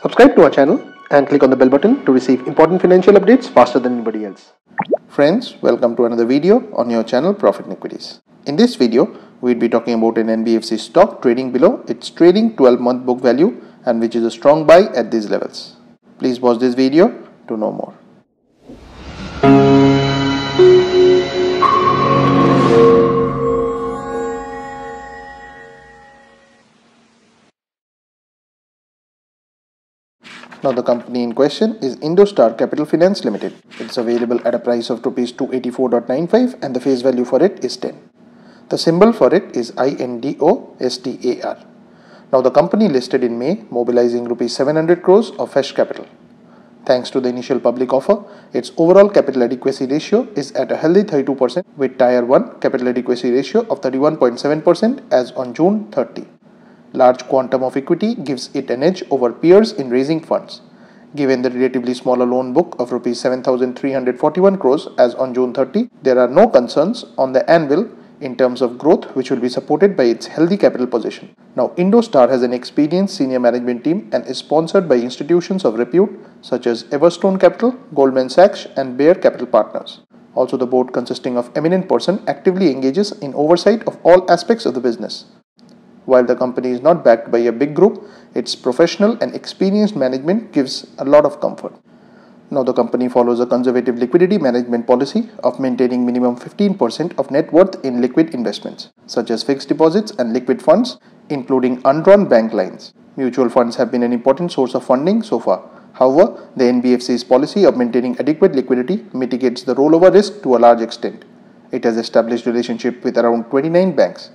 Subscribe to our channel and click on the bell button to receive important financial updates faster than anybody else. Friends, welcome to another video on your channel Profit in Equities. In this video, we'll be talking about an NBFC stock trading below its trailing 12-month book value and which is a strong buy at these levels. Please watch this video to know more. Now the company in question is Indostar Capital Finance Limited. It's available at a price of Rs 284.95 and the face value for it is 10. The symbol for it is INDOSTAR. Now the company listed in May, mobilizing Rs 700 crores of fresh capital. Thanks to the initial public offer, its overall capital adequacy ratio is at a healthy 32% with Tier 1 capital adequacy ratio of 31.7% as on June 30. Large quantum of equity gives it an edge over peers in raising funds. Given the relatively smaller loan book of Rs 7,341 crores as on June 30, there are no concerns on the anvil in terms of growth, which will be supported by its healthy capital position. Now, Indostar has an experienced senior management team and is sponsored by institutions of repute such as Everstone Capital, Goldman Sachs and Bayer Capital Partners. Also, the board consisting of eminent persons actively engages in oversight of all aspects of the business. While the company is not backed by a big group, its professional and experienced management gives a lot of comfort. Now the company follows a conservative liquidity management policy of maintaining minimum 15% of net worth in liquid investments, such as fixed deposits and liquid funds, including undrawn bank lines. Mutual funds have been an important source of funding so far. However, the NBFC's policy of maintaining adequate liquidity mitigates the rollover risk to a large extent. It has established relationship with around 29 banks.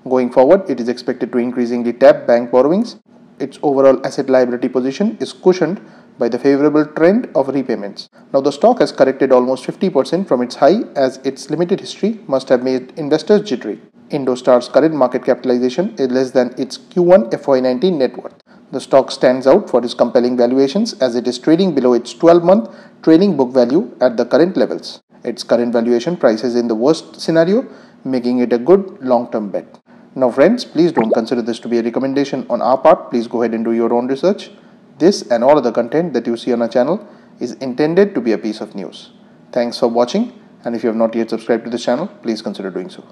Going forward, it is expected to increasingly tap bank borrowings. Its overall asset liability position is cushioned by the favorable trend of repayments. Now, the stock has corrected almost 50% from its high, as its limited history must have made investors jittery. Indostar's current market capitalization is less than its Q1 FY19 net worth. The stock stands out for its compelling valuations as it is trading below its 12-month trailing book value at the current levels. Its current valuation prices in the worst scenario, making it a good long-term bet. Now friends, please don't consider this to be a recommendation on our part. Please go ahead and do your own research. This and all other content that you see on our channel is intended to be a piece of news. Thanks for watching, and if you have not yet subscribed to this channel, please consider doing so.